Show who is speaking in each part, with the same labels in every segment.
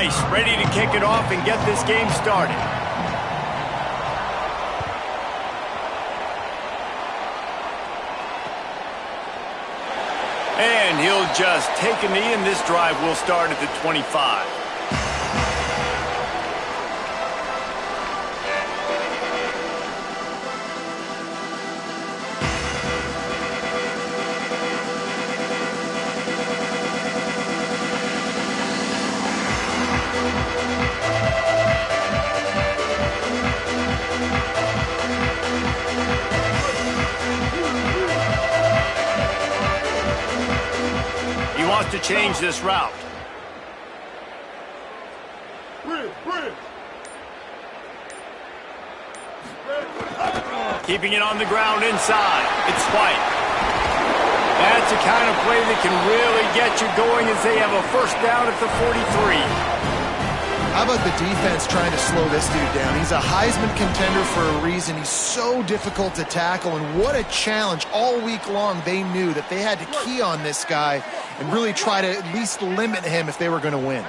Speaker 1: Rice ready to kick it off and get this game started. And he'll just take a knee, and this drive will start at the 25. To change this route. Keeping it on the ground inside. It's White. That's the kind of play that can really get you going as they have a first down at the 43.
Speaker 2: How about the defense trying to slow this dude down? He's a Heisman contender for a reason. He's so difficult to tackle, and what a challenge. All week long, they knew that they had to key on this guy and really try to at least limit him if they were going to win.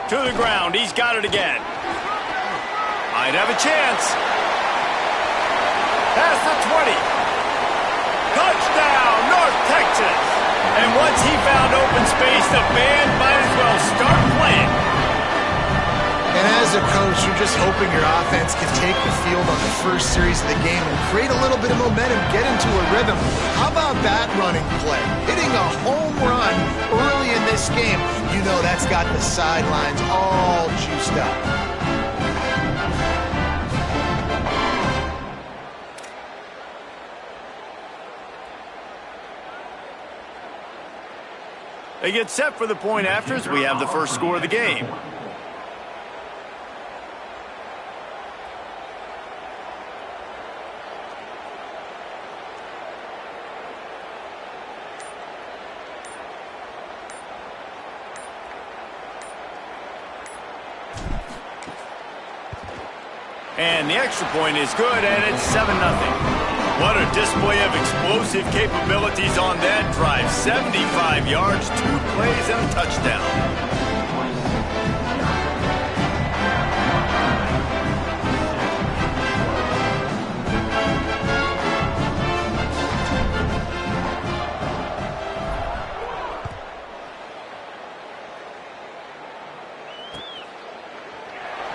Speaker 1: To the ground. He's got it again. Might have a chance. Past the 20. Touchdown, North Texas. And once he found open space, the band might as well start playing.
Speaker 2: And as a coach, you're just hoping your offense can take the field on the first series of the game and create a little bit of momentum, get into a rhythm. How about that running play? Hitting a home run early in this game. You know that's got the sidelines all juiced up.
Speaker 1: They get set for the point after as we have the first score of the game. And the extra point is good, and it's 7-0. What a display of explosive capabilities on that drive. 75 yards, 2 plays, and a touchdown.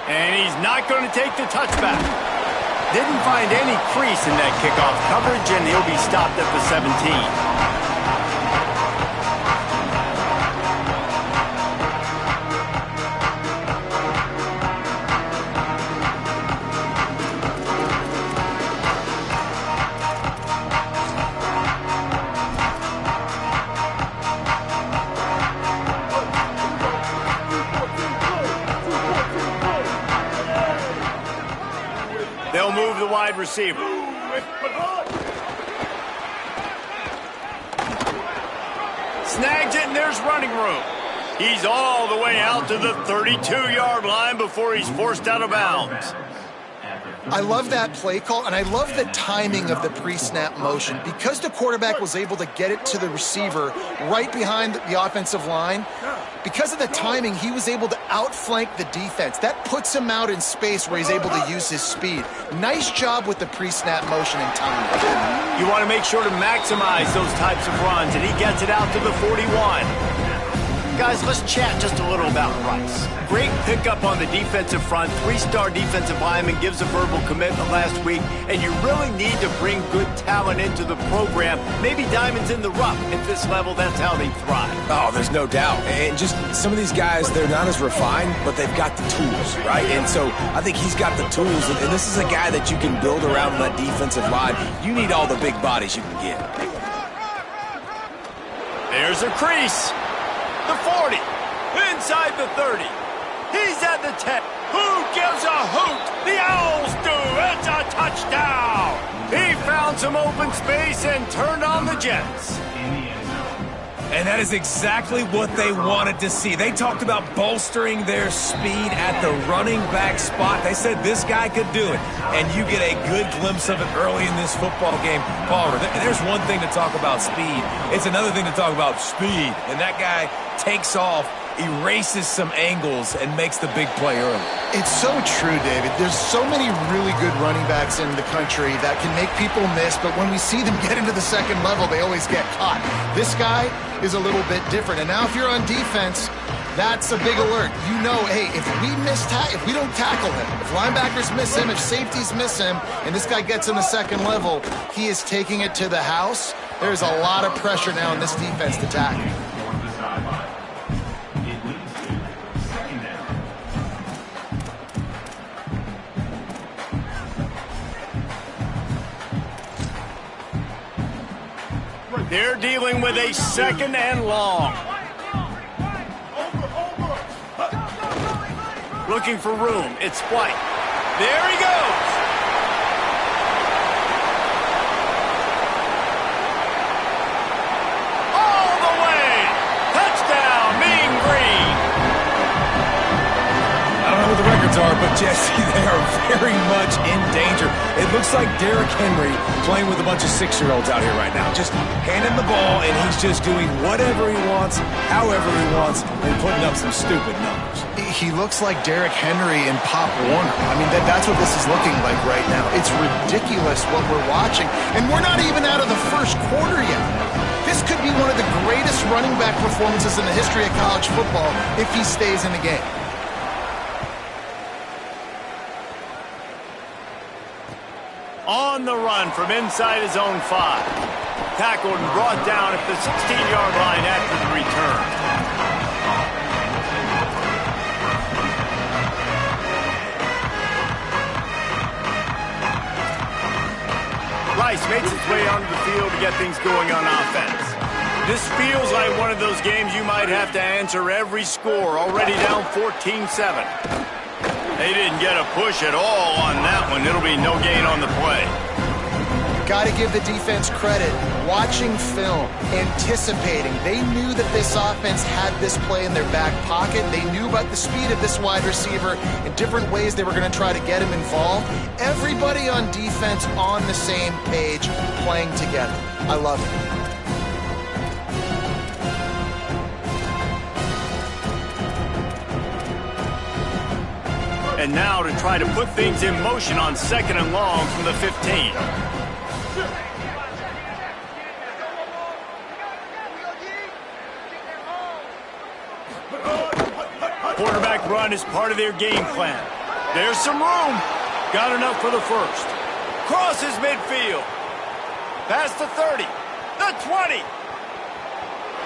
Speaker 1: And he's not going to take the touchback. Didn't find any crease in that kickoff coverage, and he'll be stopped at the 17. They'll move the wide receiver. Snags it, and there's running room. He's all the way out to the 32-yard line before he's forced out of bounds.
Speaker 2: I love that play call, and I love the timing of the pre-snap motion. Because the quarterback was able to get it to the receiver right behind the offensive line, because of the timing, he was able to outflank the defense. That puts him out in space where he's able to use his speed. Nice job with the pre-snap motion and timing.
Speaker 1: You want to make sure to maximize those types of runs, and he gets it out to the 41. Guys, let's chat just a little about Rice. Great pickup on the defensive front. 3-star defensive lineman, gives a verbal commitment last week, and you really need to bring good talent into the program. Maybe diamonds in the rough. At this level, that's how they thrive.
Speaker 3: Oh, there's no doubt. And just some of these guys, they're not as refined, but they've got the tools, right? And so I think he's got the tools, and this is a guy that you can build around that defensive line. You need all the big bodies you can get.
Speaker 1: There's a crease. The 40, inside the 30. He's at the 10. Who gives a hoot? The Owls do. It's a touchdown. He found some open space and turned on the Jets.
Speaker 3: And that is exactly what they wanted to see. They talked about bolstering their speed at the running back spot. They said this guy could do it. And you get a good glimpse of it early in this football game. Palmer, there's one thing to talk about speed. It's another thing to talk about speed. And that guy takes off, erases some angles, and makes the big play early.
Speaker 2: It's so true, David. There's so many really good running backs in the country that can make people miss, but when we see them get into the second level, they always get caught. This guy is a little bit different. And now if you're on defense, that's a big alert. You know, hey, if we don't tackle him, if linebackers miss him, if safeties miss him, and this guy gets in the second level, he is taking it to the house. There's a lot of pressure now in this defense to tackle.
Speaker 1: They're dealing with a second and long. Looking for room. It's White. There he goes. All the way. Touchdown, Mean Green.
Speaker 3: I don't know what the records are, but Jesse, they are very much in danger. It looks like Derrick Henry playing with a bunch of 6-year-olds out here right now. Just handing the ball, and he's just doing whatever he wants, however he wants, and putting up some stupid numbers.
Speaker 2: He looks like Derrick Henry and Pop Warner. I mean, that's what this is looking like right now. It's ridiculous what we're watching, and we're not even out of the first quarter yet. This could be one of the greatest running back performances in the history of college football if he stays in the game.
Speaker 1: On the run from inside his own 5. Tackled and brought down at the 16-yard line after the return. Rice makes his way onto the field to get things going on offense. This feels like one of those games you might have to answer every score, already down 14-7. They didn't get a push at all on that one. It'll be no gain on the play.
Speaker 2: Got to give the defense credit. Watching film, anticipating. They knew that this offense had this play in their back pocket. They knew about the speed of this wide receiver and different ways they were going to try to get him involved. Everybody on defense on the same page, playing together. I love it.
Speaker 1: And now to try to put things in motion on second and long from the 15. Quarterback run is part of their game plan. There's some room. Got enough for the first. Crosses midfield. Past the 30. The 20.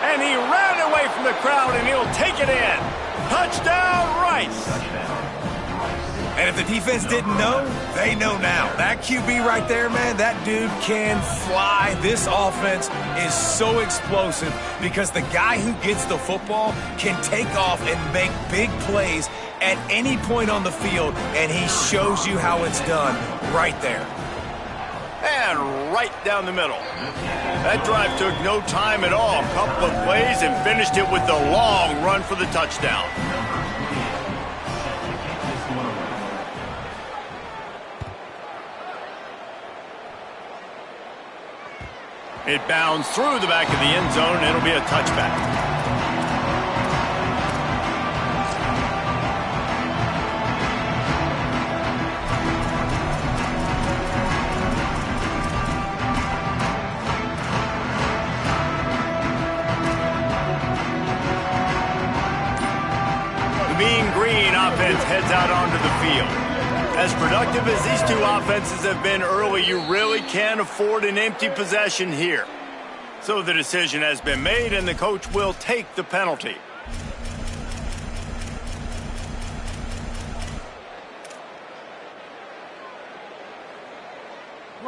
Speaker 1: And he ran away from the crowd, and he'll take it in. Touchdown, Rice.
Speaker 3: And if the defense didn't know, they know now. That QB right there, man, that dude can fly. This offense is so explosive because the guy who gets the football can take off and make big plays at any point on the field, and he shows you how it's done right there.
Speaker 1: And right down the middle. That drive took no time at all. A couple of plays and finished it with the long run for the touchdown. It bounds through the back of the end zone, and it'll be a touchback. The Mean Green offense heads out onto the field. As productive as these two offenses have been early, you really can't afford an empty possession here. So the decision has been made, and the coach will take the penalty.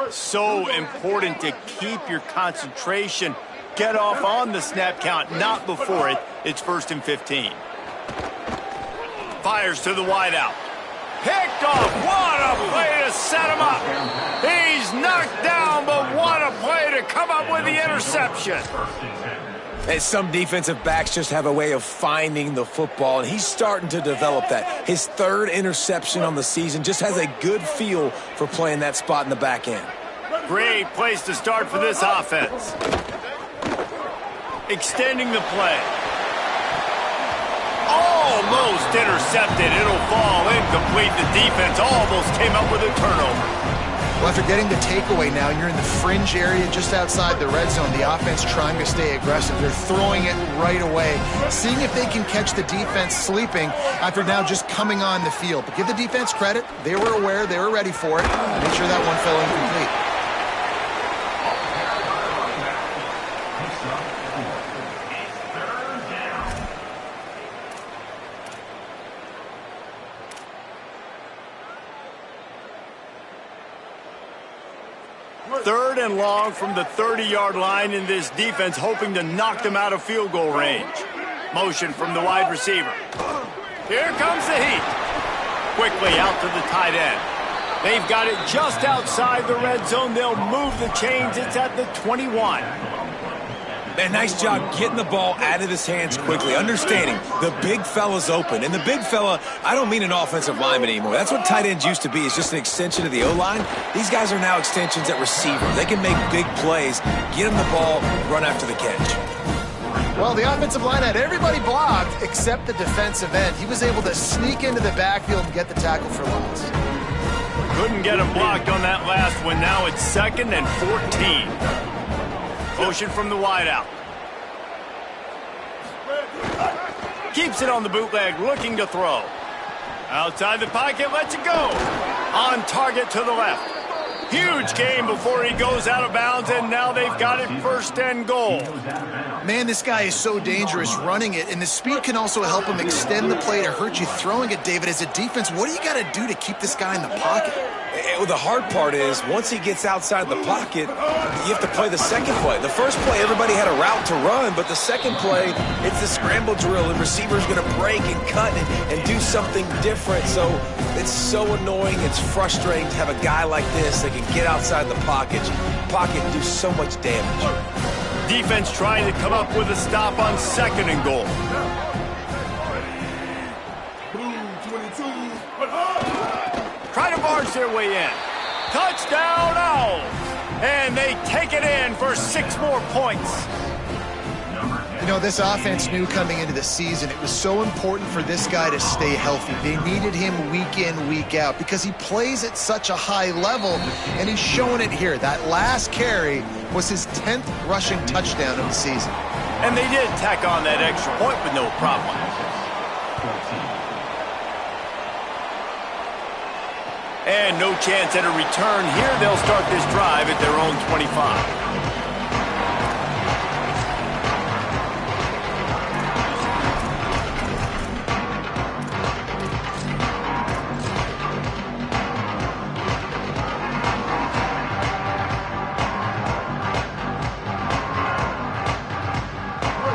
Speaker 1: So important to keep your concentration. Get off on the snap count, not before it. It's 1st and 15. Fires to the wideout. Picked off. What a play to set him up. He's knocked down, but what a play to come up with the interception.
Speaker 3: And some defensive backs just have a way of finding the football, and he's starting to develop that. His third interception on the season, just has a good feel for playing that spot in the back end.
Speaker 1: Great place to start for this offense. Extending the play. Almost intercepted. It'll fall incomplete. The defense almost came up with a turnover.
Speaker 2: Well, after getting the takeaway now, you're in the fringe area just outside the red zone. The offense trying to stay aggressive. They're throwing it right away, seeing if they can catch the defense sleeping after now just coming on the field. But give the defense credit. They were aware. They were ready for it. Make sure that one fell incomplete.
Speaker 1: Third and long from the 30-yard line, in this defense hoping to knock them out of field goal range. Motion from the wide receiver. Here comes the heat. Quickly out to the tight end. They've got it just outside the red zone. They'll move the chains. It's at the 21.
Speaker 3: Man, nice job getting the ball out of his hands quickly, understanding the big fella's open. And the big fella, I don't mean an offensive lineman anymore. That's what tight ends used to be, is just an extension of the O-line. These guys are now extensions at receiver. They can make big plays, get him the ball, run after the catch.
Speaker 2: Well, the offensive line had everybody blocked except the defensive end. He was able to sneak into the backfield and get the tackle for loss.
Speaker 1: Couldn't get him blocked on that last one. Now it's 2nd and 14. Motion from the wideout. Keeps it on the bootleg, looking to throw. Outside the pocket, lets it go. On target to the left. Huge gain before he goes out of bounds, and now they've got it 1st and goal.
Speaker 2: Man, this guy is so dangerous running it, and the speed can also help him extend the play to hurt you throwing it, David. As a defense, what do you got to do to keep this guy in the pocket?
Speaker 3: Well, the hard part is, once he gets outside the pocket, you have to play the second play. The first play, everybody had a route to run, but the second play, it's the scramble drill, and receiver's going to break and cut and do something different. So it's so annoying. It's frustrating to have a guy like this that can get outside the pocket and do so much damage.
Speaker 1: Defense trying to come up with a stop on 2nd and goal. Try to barge their way in. Touchdown, Owls! And they take it in for 6 more points.
Speaker 2: You know, this offense knew coming into the season it was so important for this guy to stay healthy. They needed him week in, week out because he plays at such a high level, and he's showing it here. That last carry was his 10th rushing touchdown of the season.
Speaker 1: And they did tack on that extra point with no problem. And no chance at a return here. They'll start this drive at their own 25.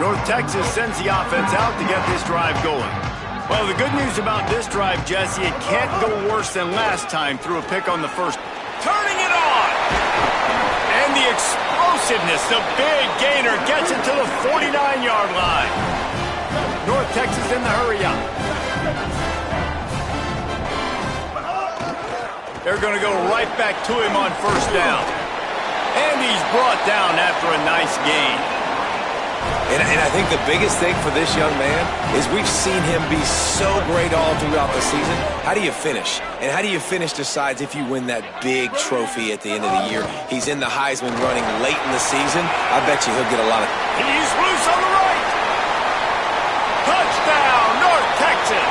Speaker 1: North Texas sends the offense out to get this drive going. Well, the good news about this drive, Jesse, it can't go worse than last time through a pick on the first. Turning it on! And the explosiveness, the big gainer, gets it to the 49-yard line. North Texas in the hurry up. They're going to go right back to him on 1st down. And he's brought down after a nice gain.
Speaker 3: And I think the biggest thing for this young man is we've seen him be so great all throughout the season. How do you finish? And how do you finish decides if you win that big trophy at the end of the year. He's in the Heisman running late in the season. I bet you he'll get a lot of...
Speaker 1: He's loose on the right. Touchdown, North Texas.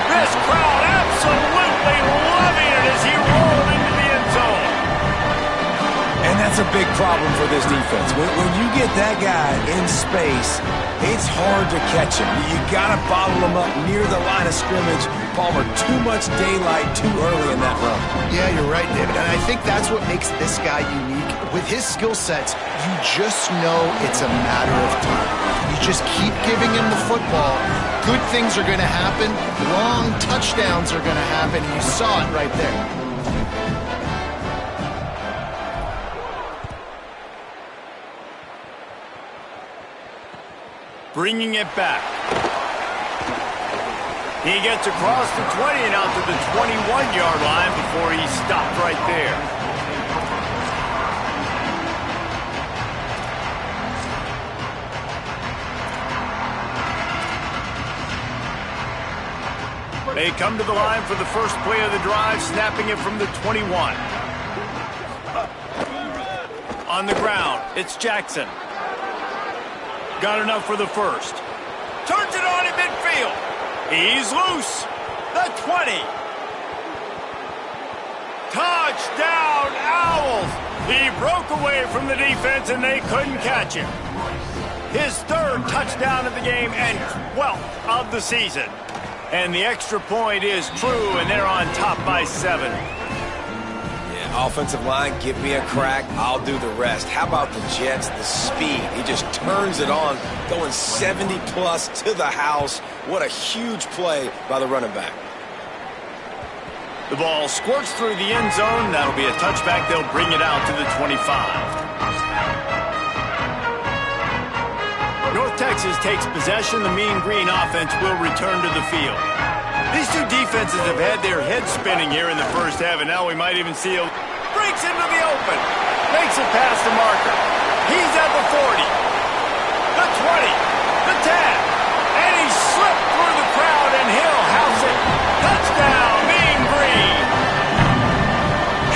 Speaker 1: This crowd absolutely loving it as he rolled into the end zone.
Speaker 3: And that's a big problem for this defense. When you get that guy in space, it's hard to catch him. You got to bottle him up near the line of scrimmage. Palmer, too much daylight too early in that run.
Speaker 2: Yeah, you're right, David. And I think that's what makes this guy unique. With his skill sets, you just know it's a matter of time. You just keep giving him the football. Good things are going to happen. Long touchdowns are going to happen. And you saw it right there.
Speaker 1: bringing it back. He gets across the 20 and out to the 21-yard line before he stopped right there. They come to the line for the first play of the drive, snapping it from the 21. On the ground, it's Jackson. Got enough for the first. Turns it on in midfield. He's loose. The 20. Touchdown, Owls. He broke away from the defense and they couldn't catch him. His third touchdown of the game and 12th of the season. And the extra point is true, and they're on top by 7.
Speaker 3: Yeah, offensive line, give me a crack. I'll do the rest. How about the Jets, the speed? He just turns it on, going 70-plus to the house. What a huge play by the running back.
Speaker 1: The ball squirts through the end zone. That'll be a touchback. They'll bring it out to the 25. North Texas takes possession. The Mean Green offense will return to the field. These two defenses have had their heads spinning here in the first half, and now we might even see a breaks into the open. Makes it past the marker. He's at the 40, the 20, the 10, and he slipped through the crowd, and he'll house it. Touchdown, Mean Green.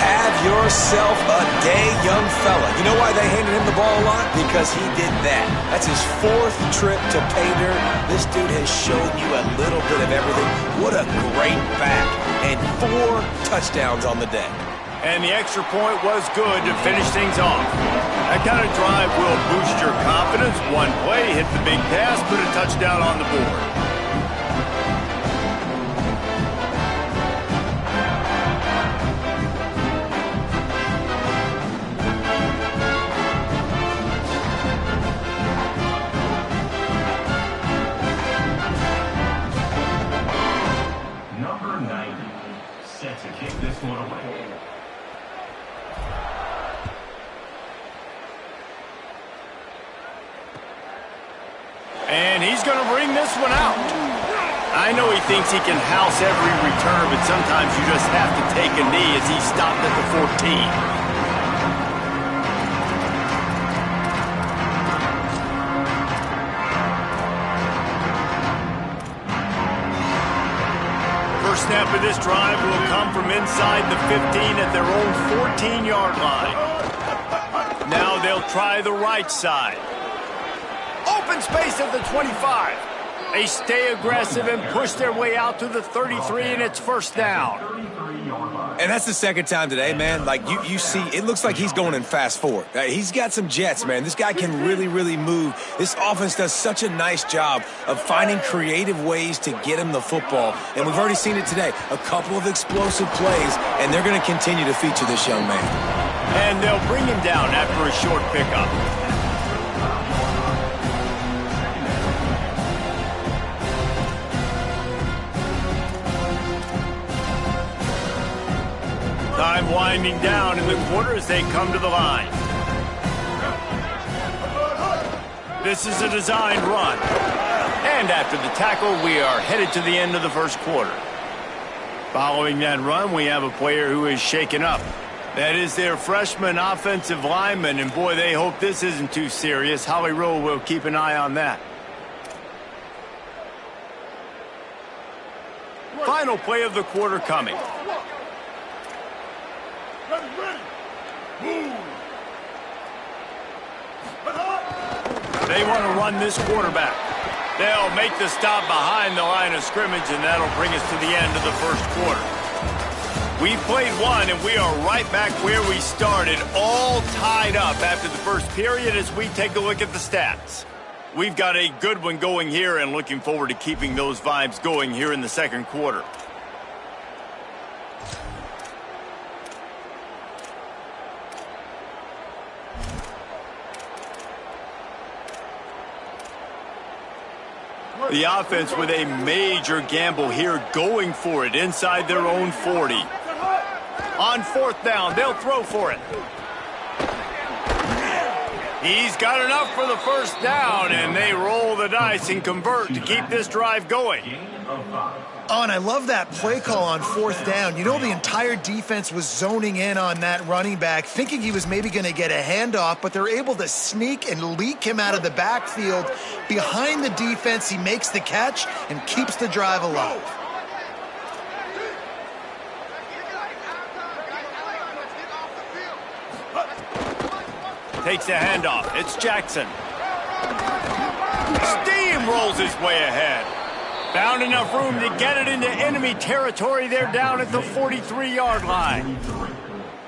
Speaker 3: Have yourself a day, young fella. You know why they handed him the ball a lot? Because he did that. That's his 4th trip to pay dirt. This dude has shown you a little bit of everything. What a great back. And 4 touchdowns on the day.
Speaker 1: And the extra point was good to finish things off. That kind of drive will boost your confidence. One play, hit the big pass, put a touchdown on the board. And he's going to bring this one out. I know he thinks he can house every return, but sometimes you just have to take a knee as he stopped at the 14. First snap of this drive will come from inside the 15 at their own 14-yard line. Now they'll try the right side. Open space at the 25. They stay aggressive and push their way out to the 33, and it's first down.
Speaker 3: And that's the second time today, man. Like, you see, it looks like he's going in fast forward. He's got some jets, man. This guy can really, really move. This offense does such a nice job of finding creative ways to get him the football. And we've already seen it today. A couple of explosive plays, and they're going to continue to feature this young man.
Speaker 1: And they'll bring him down after a short pickup. Time winding down in the quarter as they come to the line. This is a designed run. And after the tackle, we are headed to the end of the first quarter. Following that run, we have a player who is shaken up. That is their freshman offensive lineman, and boy, they hope this isn't too serious. Holly Rowe will keep an eye on that. Final play of the quarter coming. They want to run this quarterback. They'll make the stop behind the line of scrimmage, and that'll bring us to the end of the first quarter. We played one, and we are right back where we started, all tied up after the first period as we take a look at the stats. We've got a good one going here and looking forward to keeping those vibes going here in the second quarter. The offense with a major gamble here, going for it inside their own 40. On fourth down, they'll throw for it. He's got enough for the first down, and they roll the dice and convert to keep this drive going.
Speaker 2: Oh, and I love that play call on 4th down. You know, the entire defense was zoning in on that running back, thinking he was maybe going to get a handoff, but they're able to sneak and leak him out of the backfield. Behind the defense, he makes the catch and keeps the drive alive.
Speaker 1: Takes the handoff. It's Jackson. Steamrolls his way ahead. Found enough room to get it into enemy territory. They're down at the 43-yard line.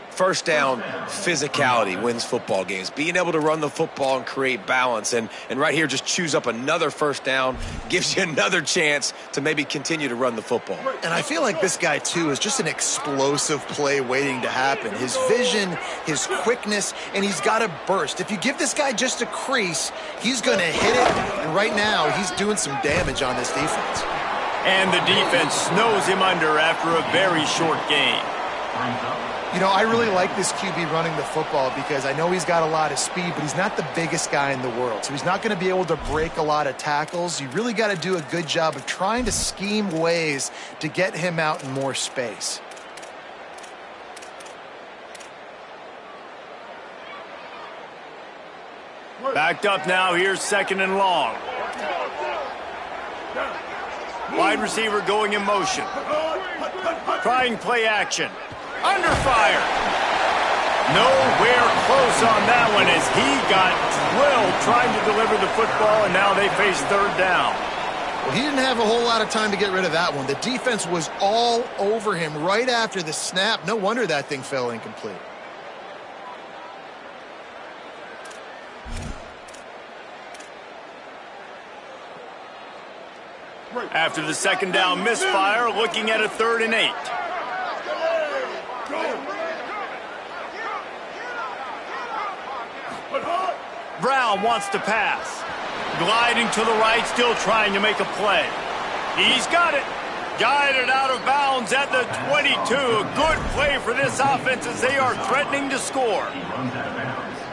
Speaker 3: First down, physicality wins football games. Being able to run the football and create balance. And right here, just choose up another first down, gives you another chance to maybe continue to run the football.
Speaker 2: And I feel like this guy, too, is just an explosive play waiting to happen. His vision, his quickness, and he's got a burst. If you give this guy just a crease, he's going to hit it. And right now, he's doing some damage on this defense.
Speaker 1: And the defense snows him under after a very short gain.
Speaker 2: You know, I really like this QB running the football because I know he's got a lot of speed, but he's not the biggest guy in the world. So he's not going to be able to break a lot of tackles. You really got to do a good job of trying to scheme ways to get him out in more space.
Speaker 1: Backed up now. Here's 2nd and long. Wide receiver going in motion. Trying play action. Under fire. Nowhere close on that one as he got drilled trying to deliver the football, and now they face 3rd down.
Speaker 2: Well, he didn't have a whole lot of time to get rid of that one. The defense was all over him right after the snap. No wonder that thing fell incomplete.
Speaker 1: After the 2nd down misfire, looking at a 3rd and 8. Brown wants to pass. Gliding to the right, still trying to make a play. He's got it. Guided out of bounds at the 22. A good play for this offense as they are threatening to score.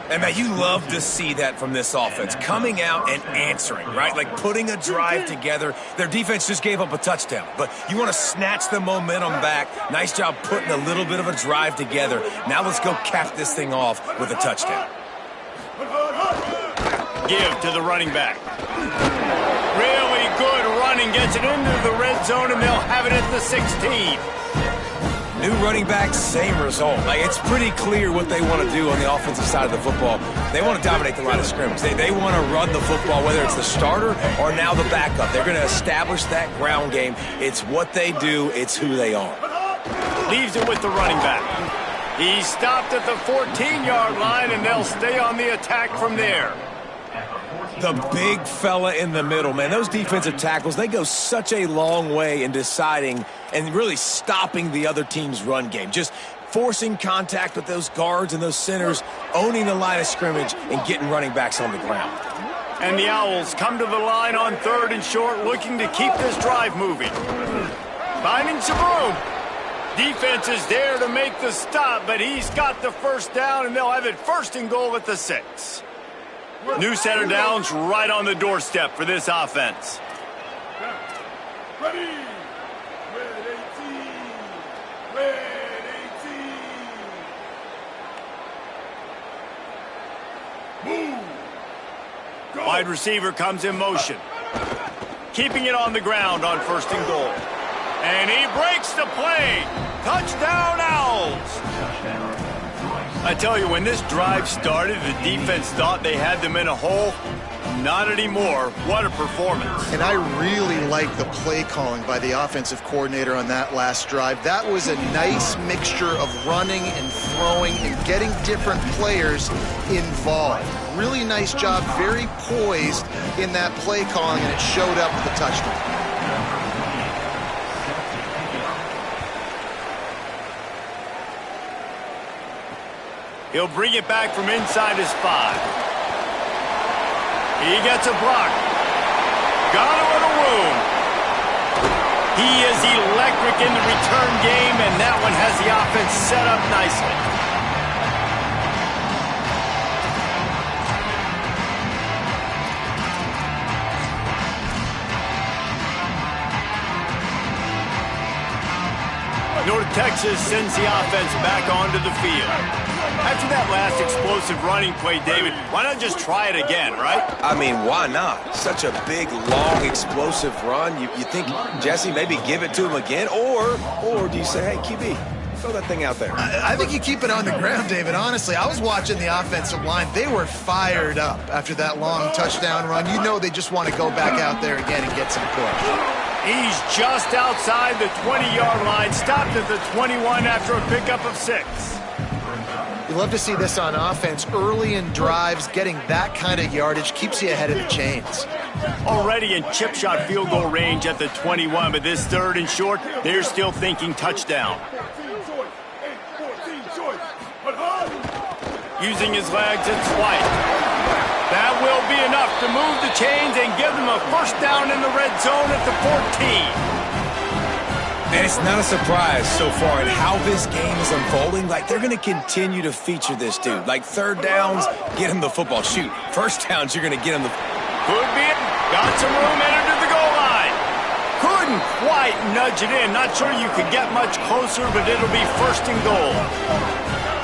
Speaker 3: And, man, you love to see that from this offense, coming out and answering, right? Like putting a drive together. Their defense just gave up a touchdown, but you want to snatch the momentum back. Nice job putting a little bit of a drive together. Now let's go cap this thing off with a touchdown.
Speaker 1: Give to the running back. Really good running, gets it into the red zone, and they'll have it at the 16.
Speaker 3: New running back, same result. Like, it's pretty clear what they want to do on the offensive side of the football. They want to dominate the line of scrimmage. They want to run the football, whether it's the starter or now the backup. They're going to establish that ground game. It's what they do. It's who they are.
Speaker 1: Leaves it with the running back. He stopped at the 14-yard line, and they'll stay on the attack from there.
Speaker 3: The big fella in the middle, man. Those defensive tackles, they go such a long way in deciding and really stopping the other team's run game. Just forcing contact with those guards and those centers, owning the line of scrimmage, and getting running backs on the ground.
Speaker 1: And the Owls come to the line on 3rd and short, looking to keep this drive moving. Finding some room. Defense is there to make the stop, but he's got the first down, and they'll have it 1st and goal at the 6. New set of downs right on the doorstep for this offense.
Speaker 4: Ready. Red 18. Red 18. Move. Go.
Speaker 1: Wide receiver comes in motion. Keeping it on the ground on 1st and goal. And he breaks the play. Touchdown, Owls. I tell you, when this drive started, the defense thought they had them in a hole. Not anymore. What a performance.
Speaker 2: And I really like the play calling by the offensive coordinator on that last drive. That was a nice mixture of running and throwing and getting different players involved. Really nice job, very poised in that play calling, and it showed up with a touchdown.
Speaker 1: He'll bring it back from inside his 5. He gets a block. Got a little room. He is electric in the return game, and that one has the offense set up nicely. North Texas sends the offense back onto the field. After that last explosive running play, David, why not just try it again, right?
Speaker 3: I mean, why not? Such a big, long, explosive run. You think, Jesse, maybe give it to him again? Or do you say, hey, QB, throw that thing out there?
Speaker 2: I think you keep it on the ground, David. Honestly, I was watching the offensive line. They were fired up after that long touchdown run. You know they just want to go back out there again and get some push.
Speaker 1: He's just outside the 20-yard line, stopped at the 21 after a pickup of 6.
Speaker 2: You love to see this on offense. Early in drives, getting that kind of yardage keeps you ahead of the chains.
Speaker 1: Already in chip shot field goal range at the 21, but this 3rd and short, they're still thinking touchdown. Using his legs, it's White. That will be enough to move the chains and give them a first down in the red zone at the 14.
Speaker 3: And it's not a surprise so far in how this game is unfolding. Like, they're going to continue to feature this dude. Like, 3rd downs, get him the football. Shoot, 1st downs, you're going to get him the...
Speaker 1: Could be it. Got some room, entered to the goal line. Couldn't quite nudge it in. Not sure you could get much closer, but it'll be 1st and goal.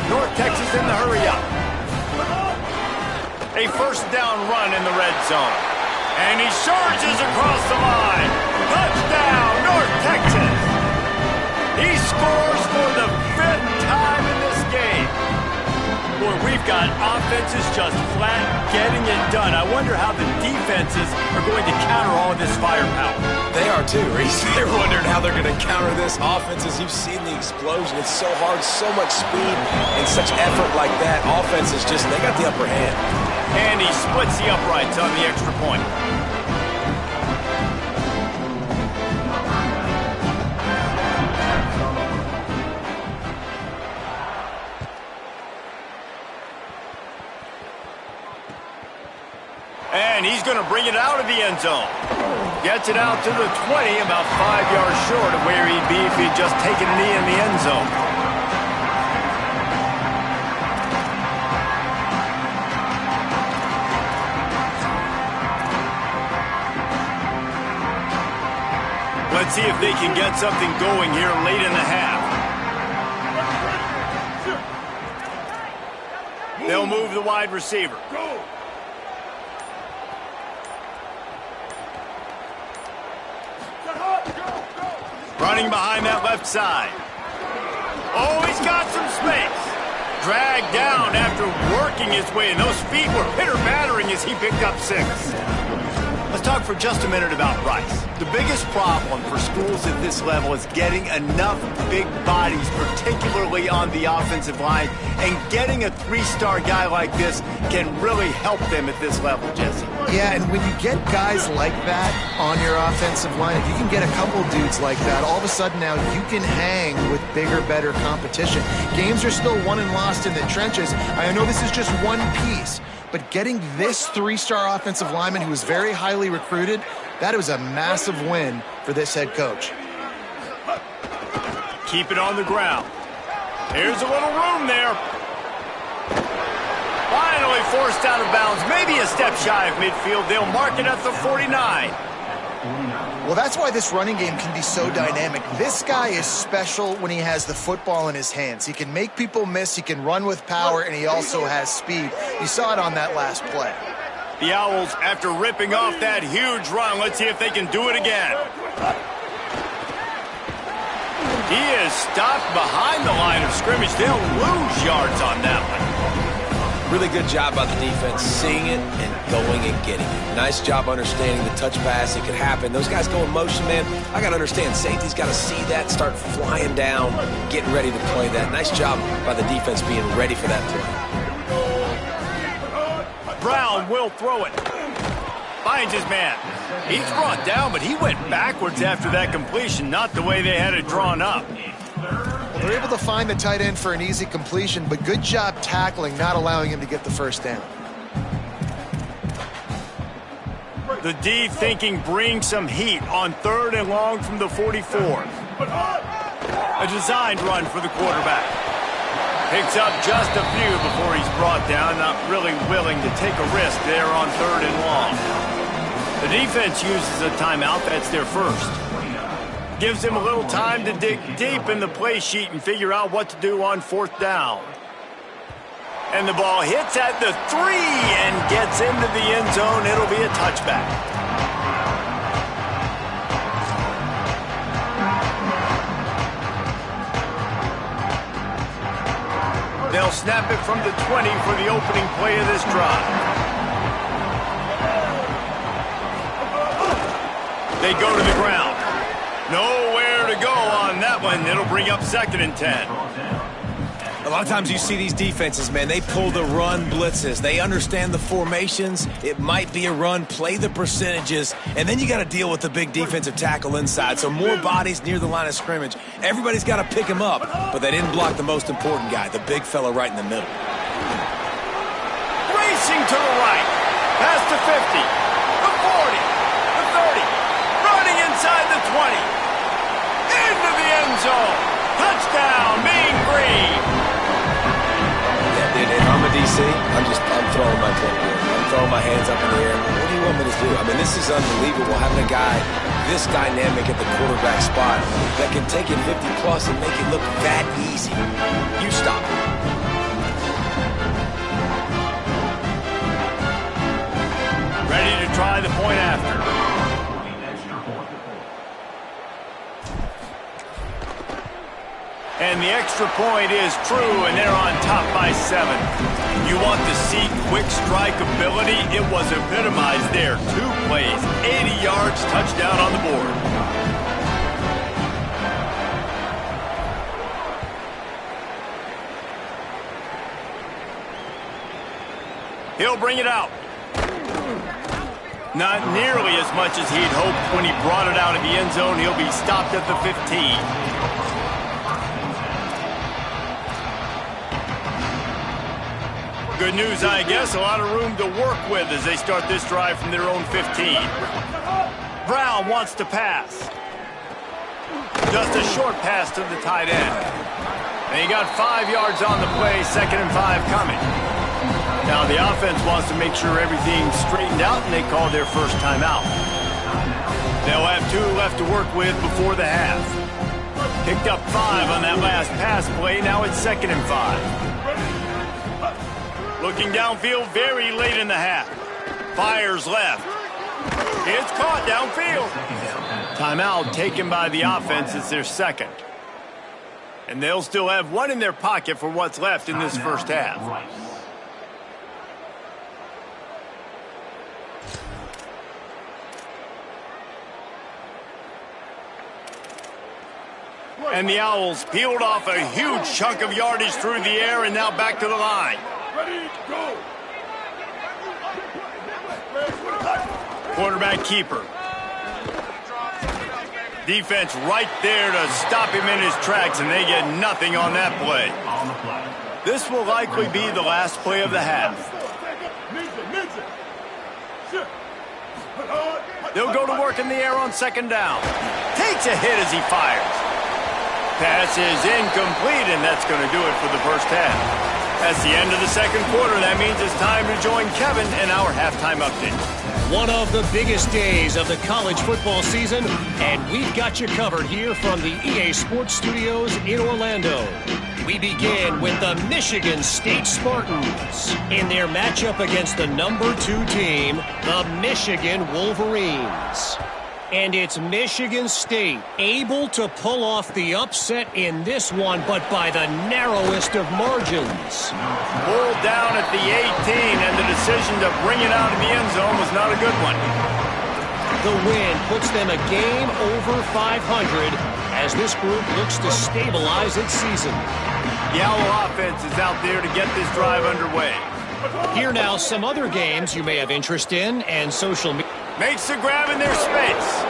Speaker 1: North Texas in the hurry up. A 1st down run in the red zone. And he surges across the line. Touchdown, North Texas. He scores for the 5th time in this game. Boy, we've got offenses just flat getting it done. I wonder how the defenses are going to counter all of this firepower.
Speaker 3: They are too, Reese. They're wondering how they're going to counter this offense. As you've seen the explosion, it's so hard, so much speed, and such effort like that. Offense is just, they got the upper hand.
Speaker 1: And he splits the uprights on the extra point. And he's going to bring it out of the end zone. Gets it out to the 20, about 5 yards short of where he'd be if he'd just taken a knee in the end zone. Let's see if they can get something going here late in the half. They'll move the wide receiver. Running behind that left side. Oh, he's got some space. Dragged down after working his way, and those feet were pitter-pattering as he picked up 6. Let's talk for just a minute about Rice. The biggest problem for schools at this level is getting enough big bodies, particularly on the offensive line, and getting a 3-star guy like this can really help them at this level, Jesse.
Speaker 2: Yeah, and when you get guys like that on your offensive line, if you can get a couple dudes like that, all of a sudden now you can hang with bigger, better competition. Games are still won and lost in the trenches. I know this is just one piece, but getting this 3-star offensive lineman who was very highly recruited, that was a massive win for this head coach.
Speaker 1: Keep it on the ground. Here's a little room there. Finally forced out of bounds, maybe a step shy of midfield. They'll mark it at the 49.
Speaker 2: Well, that's why this running game can be so dynamic. This guy is special when he has the football in his hands. He can make people miss, he can run with power, and he also has speed. You saw it on that last play.
Speaker 1: The Owls, after ripping off that huge run, let's see if they can do it again. He is stopped behind the line of scrimmage. They'll lose yards on that one.
Speaker 3: Really good job by the defense, seeing it and going and getting it. Nice job understanding the touch pass. It could happen. Those guys go in motion, man. I got to understand, safety's got to see that, start flying down, getting ready to play that. Nice job by the defense being ready for that play.
Speaker 1: Brown will throw it. Finds his man. He's brought down, but he went backwards after that completion, not the way they had it drawn up.
Speaker 2: Well, they're able to find the tight end for an easy completion, but good job tackling, not allowing him to get the first down.
Speaker 1: The D thinking bring some heat on 3rd and long from the 44. A designed run for the quarterback. Picks up just a few before he's brought down, not really willing to take a risk there on 3rd and long. The defense uses a timeout. That's their first. Gives him a little time to dig deep in the play sheet and figure out what to do on 4th down. And the ball hits at the 3 and gets into the end zone. It'll be a touchback. They'll snap it from the 20 for the opening play of this drive. They go to the ground. Nowhere to go on that one. It'll bring up 2nd and 10.
Speaker 3: A lot of times you see these defenses, man, they pull the run blitzes. They understand the formations. It might be a run, play the percentages, and then you got to deal with the big defensive tackle inside. So more bodies near the line of scrimmage. Everybody's got to pick him up, but they didn't block the most important guy, the big fella right in the middle.
Speaker 1: Racing to the right. Past the 50, the 40, the 30. Running inside the 20. Into the end zone. Touchdown, Mean Green.
Speaker 3: If I'm a DC, I'm throwing my foot. I'm throwing my hands up in the air. What do you want me to do? I mean, this is unbelievable having a guy this dynamic at the quarterback spot that can take it 50+ and make it look that easy. You stop it.
Speaker 1: Ready to try the point after. And the extra point is true, and they're on top by 7. You want to see quick strike ability? It was epitomized there. 2 plays, 80 yards, touchdown on the board. He'll bring it out. Not nearly as much as he'd hoped when he brought it out of the end zone. He'll be stopped at the 15. Good news, I guess. A lot of room to work with as they start this drive from their own 15. Brown wants to pass. Just a short pass to the tight end. And he got 5 yards on the play, 2nd and 5 coming. Now the offense wants to make sure everything's straightened out, and they call their first timeout. They'll have 2 left to work with before the half. Picked up 5 on that last pass play. Now it's 2nd and 5. Looking downfield very late in the half. Fires left. It's caught downfield. Timeout taken by the offense. It's their 2nd. And they'll still have 1 in their pocket for what's left in this first half. And the Owls peeled off a huge chunk of yardage through the air and now back to the line.
Speaker 4: Ready, go.
Speaker 1: Quarterback keeper. Defense right there to stop him in his tracks, and they get nothing on that play. This will likely be the last play of the half. They'll go to work in the air on 2nd down. Takes a hit as he fires. Pass is incomplete, and that's going to do it for the first half. That's the end of the 2nd quarter. That means it's time to join Kevin in our halftime update.
Speaker 5: One of the biggest days of the college football season, and we've got you covered here from the EA Sports Studios in Orlando. We begin with the Michigan State Spartans in their matchup against the number 2 team, the Michigan Wolverines. And it's Michigan State able to pull off the upset in this one, but by the narrowest of margins.
Speaker 1: Pulled down at the 18, and the decision to bring it out of the end zone was not a good one.
Speaker 5: The win puts them a game over 500 as this group looks to stabilize its season.
Speaker 1: The Owl offense is out there to get this drive underway.
Speaker 5: Here now some other games you may have interest in and social media.
Speaker 1: Makes the grab in their space.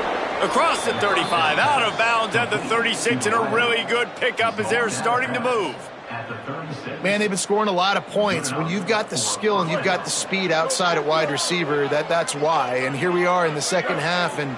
Speaker 1: Across the 35, out of bounds at the 36, and a really good pickup as they're starting to move.
Speaker 2: Man, they've been scoring a lot of points. When you've got the skill and you've got the speed outside at wide receiver, that's why. And here we are in the second half, and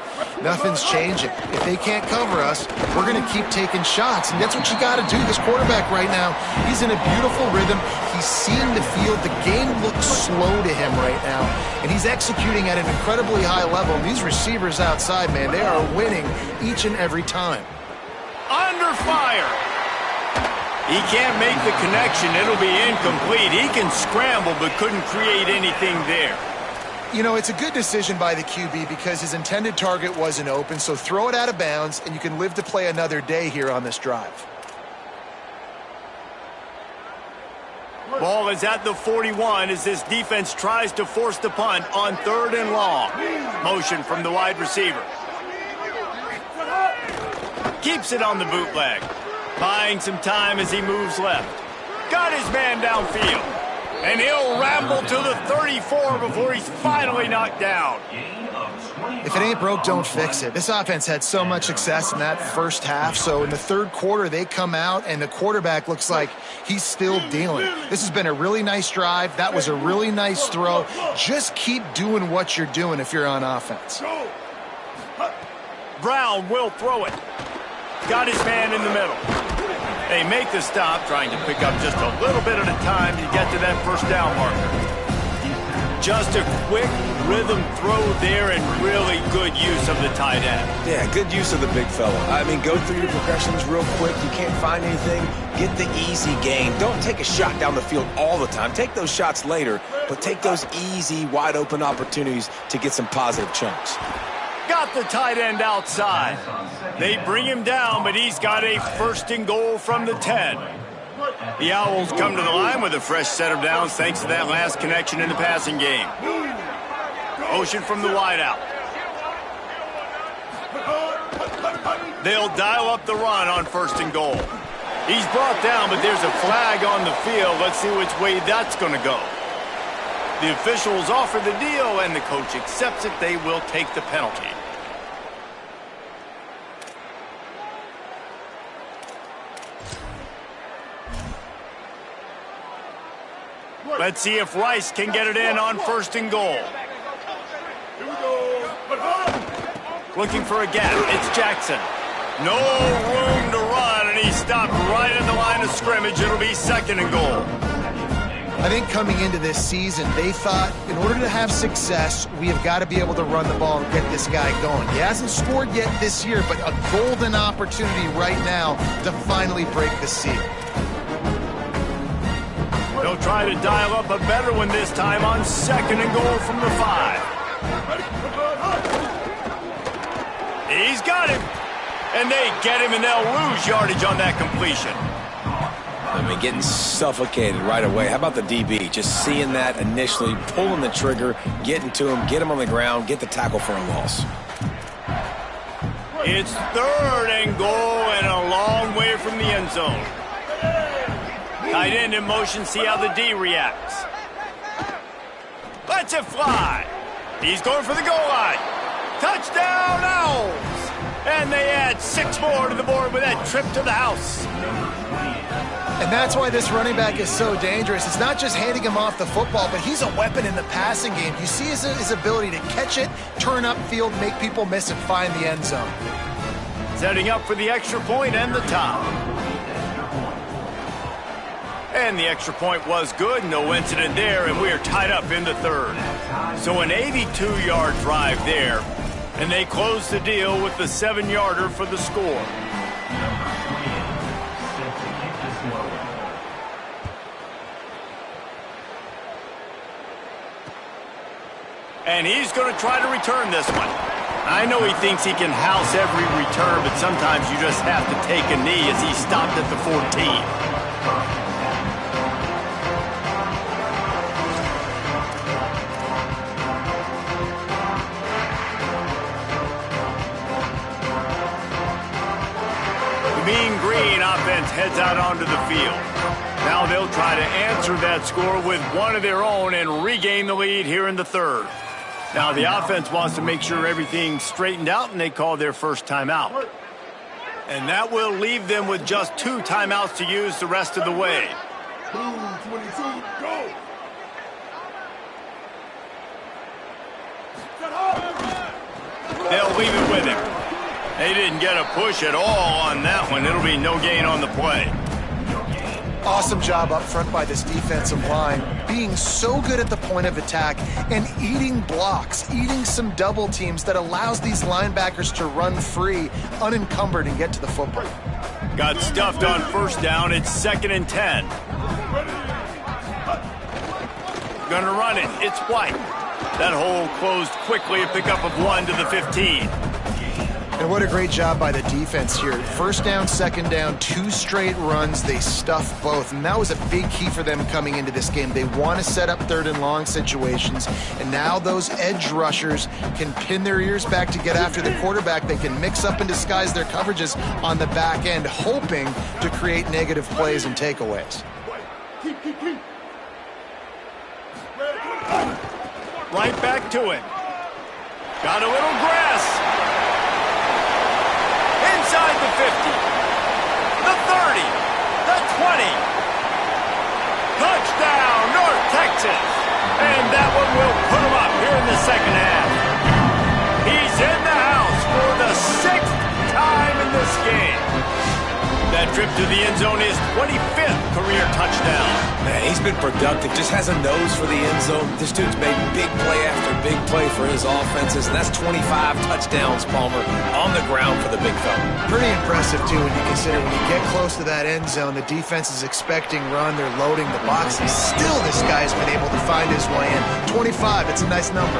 Speaker 2: nothing's changing. If they can't cover us, we're going to keep taking shots, and that's what you got to do. This quarterback right now, he's in a beautiful rhythm. He's seeing the field. The game looks slow to him right now, and he's executing at an incredibly high level. And these receivers outside, man, they are winning each and every time.
Speaker 1: Under fire. He can't make the connection. It'll be incomplete. He can scramble, but couldn't create anything there.
Speaker 2: You know, it's a good decision by the QB because his intended target wasn't open, so throw it out of bounds, and you can live to play another day here on this drive.
Speaker 1: Ball is at the 41 as this defense tries to force the punt on 3rd and long. Motion from the wide receiver. Keeps it on the bootleg. Buying some time as he moves left. Got his man downfield. And he'll ramble to the 34 before he's finally knocked down.
Speaker 2: If it ain't broke, don't fix it. This offense had so much success in that first half, so in the third quarter, they come out, and the quarterback looks like he's still dealing. This has been a really nice drive. That was a really nice throw. Just keep doing what you're doing if you're on offense.
Speaker 1: Brown will throw it. Got his man in the middle. They make the stop, trying to pick up just a little bit at a time to get to that first down marker. Just a quick rhythm throw there and really good use of the tight end.
Speaker 3: Yeah, good use of the big fella. I mean, go through your progressions real quick. You can't find anything. Get the easy gain. Don't take a shot down the field all the time. Take those shots later, but take those easy, wide-open opportunities to get some positive chunks.
Speaker 1: Got the tight end outside. They bring him down, but he's got a 1st and goal from the 10. The Owls come to the line with a fresh set of downs thanks to that last connection in the passing game. Motion from the wideout. They'll dial up the run on 1st and goal. He's brought down, but there's a flag on the field. Let's see which way that's going to go. The officials offer the deal, and the coach accepts it. They will take the penalty. Let's see if Rice can get it in on 1st and goal. Looking for a gap. It's Jackson. No room to run, and he stopped right at the line of scrimmage. It'll be 2nd and goal.
Speaker 2: I think coming into this season, they thought in order to have success, we have got to be able to run the ball and get this guy going. He hasn't scored yet this year, but a golden opportunity right now to finally break the seal.
Speaker 1: They'll try to dial up a better one this time on 2nd and goal from the 5. He's got him. And they get him, and they'll lose yardage on that completion.
Speaker 3: I mean, getting suffocated right away. How about the DB? Just seeing that initially, pulling the trigger, getting to him, get him on the ground, get the tackle for a loss.
Speaker 1: It's 3rd and goal and a long way from the end zone. Tight end in motion, see how the D reacts. Lets it fly. He's going for the goal line. Touchdown, Owls! And they add 6 more to the board with that trip to the house.
Speaker 2: And that's why this running back is so dangerous. It's not just handing him off the football, but he's a weapon in the passing game. You see his ability to catch it, turn upfield, make people miss, and find the end zone.
Speaker 1: Setting up for the extra point and the top. And the extra point was good. No incident there, and we are tied up in the 3rd. So an 82-yard drive there, and they close the deal with the 7-yarder for the score. And he's going to try to return this one. I know he thinks he can house every return, but sometimes you just have to take a knee as he stopped at the 14. Mean Green offense heads out onto the field. Now they'll try to answer that score with one of their own and regain the lead here in the 3rd. Now the offense wants to make sure everything's straightened out, and they call their first timeout. And that will leave them with just 2 timeouts to use the rest of the way.
Speaker 4: Blue 22, go!
Speaker 1: They'll leave it with him. They didn't get a push at all on that one. It'll be no gain on the play.
Speaker 2: Awesome job up front by this defensive line, being so good at the point of attack and eating blocks, eating some double teams that allows these linebackers to run free, unencumbered, and get to the football.
Speaker 1: Got stuffed on first down. It's 2nd and 10. Gonna run it. It's White. That hole closed quickly. A pickup of 1 to the 15.
Speaker 2: And what a great job by the defense here. First down, second down, 2 straight runs. They stuffed both, and that was a big key for them coming into this game. They want to set up 3rd and long situations, and now those edge rushers can pin their ears back to get after the quarterback. They can mix up and disguise their coverages on the back end, hoping to create negative plays and takeaways.
Speaker 1: Right back to it. Got a little grass. Inside the 50, the 30, the 20. Touchdown, North Texas. And that one will put him up here in the second half. He's in the house for the 6th time in this game. That trip to the end zone is 25th career touchdown.
Speaker 3: Man, he's been productive, just has a nose for the end zone. This dude's made big play after big play for his offenses, and that's 25 touchdowns, Palmer, on the ground for the big fella.
Speaker 2: Pretty impressive, too, when you consider when you get close to that end zone, the defense is expecting run, they're loading the box, and still this guy's been able to find his way in. 25, it's a nice number.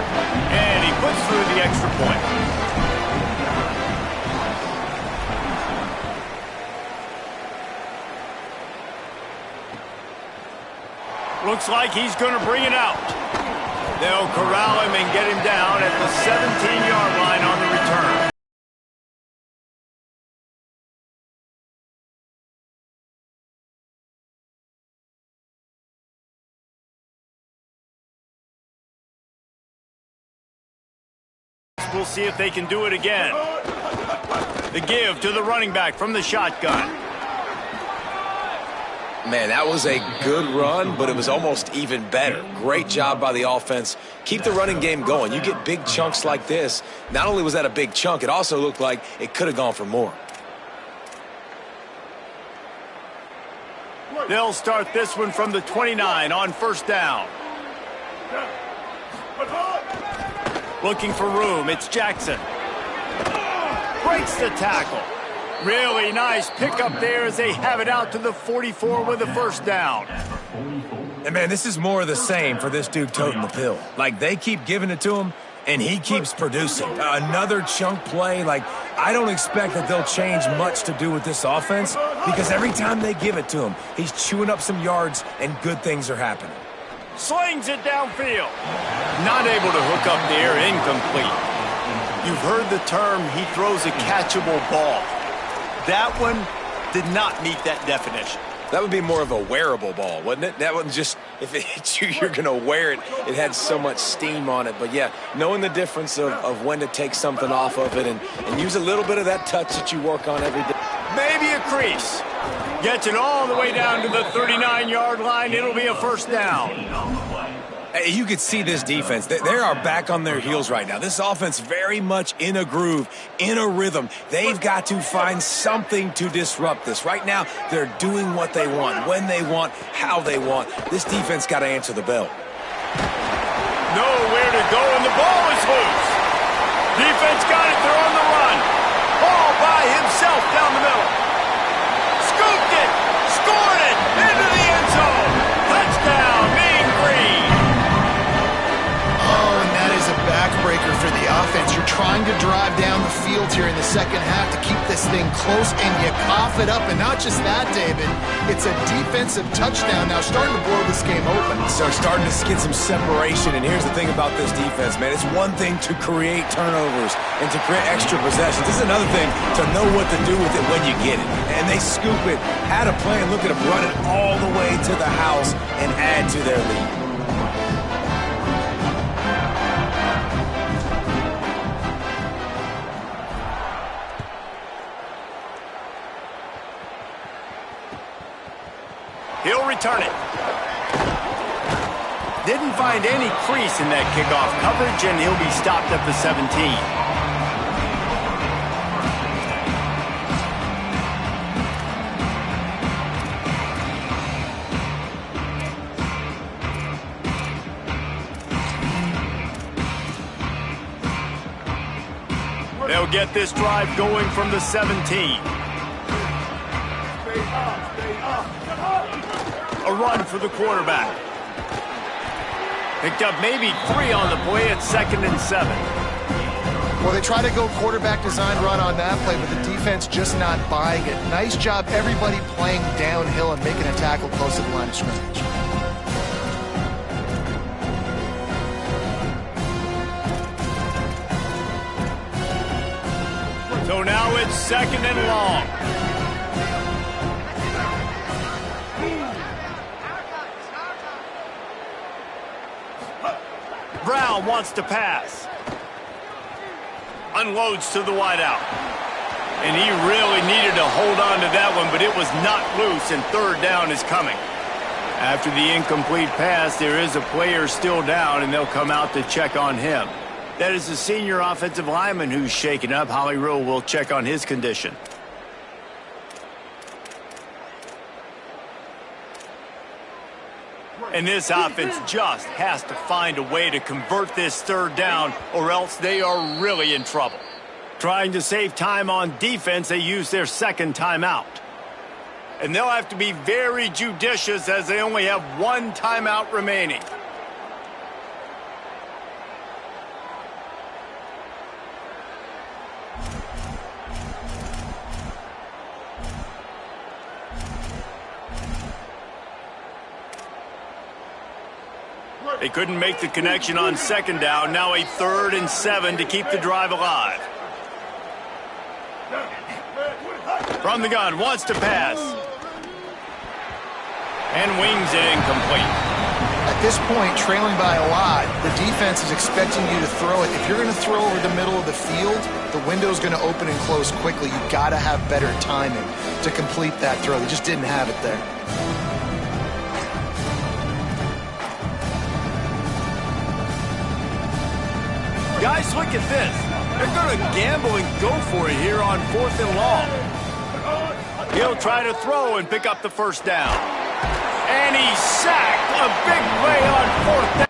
Speaker 1: And he puts through the extra point. Looks like he's going to bring it out. They'll corral him and get him down at the 17-yard line on the return. We'll see if they can do it again. The give to the running back from the shotgun.
Speaker 3: Man, that was a good run, but it was almost even better. Great job by the offense. Keep the running game going. You get big chunks like this. Not only was that a big chunk, it also looked like it could have gone for more.
Speaker 1: They'll start this one from the 29 on first down. Looking for room. It's Jackson. Breaks the tackle. Really nice pickup there as they have it out to the 44 with a first down.
Speaker 3: And, man, this is more of the same for this dude toting the pill. Like, they keep giving it to him, and he keeps producing. Another chunk play. Like, I don't expect that they'll change much to do with this offense because every time they give it to him, he's chewing up some yards and good things are happening.
Speaker 1: Slings it downfield. Not able to hook up there, incomplete. You've heard the term, he throws a catchable ball. That one did not meet that definition.
Speaker 3: That would be more of a wearable ball, wouldn't it? That one just, if it hits you, you're going to wear it. It had so much steam on it. But, yeah, knowing the difference of when to take something off of it and use a little bit of that touch that you work on every day.
Speaker 1: Maybe a crease. Gets it all the way down to the 39-yard line. It'll be a first down.
Speaker 3: You could see this defense. They are back on their heels right now. This offense very much in a groove, in a rhythm. They've got to find something to disrupt this. Right now, they're doing what they want, when they want, how they want. This defense got to answer the bell.
Speaker 1: Nowhere to go, and the ball is loose. Defense got it. They're on the run. All by himself down the middle. Scooped it. Scored it. Into the end zone. Touchdown, Mean Green.
Speaker 2: Oh, and that is a backbreaker for the offense. You're trying to drive down the field here in the second half to keep this thing close, and you cough it up. And not just that, David, it's a defensive touchdown now, starting to blow this game open.
Speaker 3: So starting to get some separation, and here's the thing about this defense, man. It's one thing to create turnovers and to create extra possessions. This is another thing to know what to do with it when you get it. And they scoop it, had a plan, look at them run it all the way to the house and add to their lead.
Speaker 1: He'll return it. Didn't find any crease in that kickoff coverage, and he'll be stopped at the 17. They'll get this drive going from the 17. A run for the quarterback. Picked up maybe 3 on the play at 2nd and 7.
Speaker 2: Well, they try to go quarterback design run on that play, but the defense just not buying it. Nice job, everybody playing downhill and making a tackle close to the line of scrimmage.
Speaker 1: So now it's 2nd and long. Brown wants to pass. Unloads to the wideout. And he really needed to hold on to that one, but it was not loose, and 3rd down is coming. After the incomplete pass, there is a player still down, and they'll come out to check on him. That is the senior offensive lineman who's shaken up. Holly Rowe will check on his condition. And this offense just has to find a way to convert this 3rd down, or else they are really in trouble. Trying to save time on defense, they use their 2nd timeout. And they'll have to be very judicious as they only have 1 timeout remaining. They couldn't make the connection on 2nd down. Now a 3rd and 7 to keep the drive alive. From the gun, wants to pass. And wings it incomplete.
Speaker 2: At this point, trailing by a lot, the defense is expecting you to throw it. If you're going to throw over the middle of the field, the window's going to open and close quickly. You've got to have better timing to complete that throw. They just didn't have it there.
Speaker 1: Guys, look at this. They're going to gamble and go for it here on 4th and long. He'll try to throw and pick up the 1st down. And he's sacked. A big play on 4th down.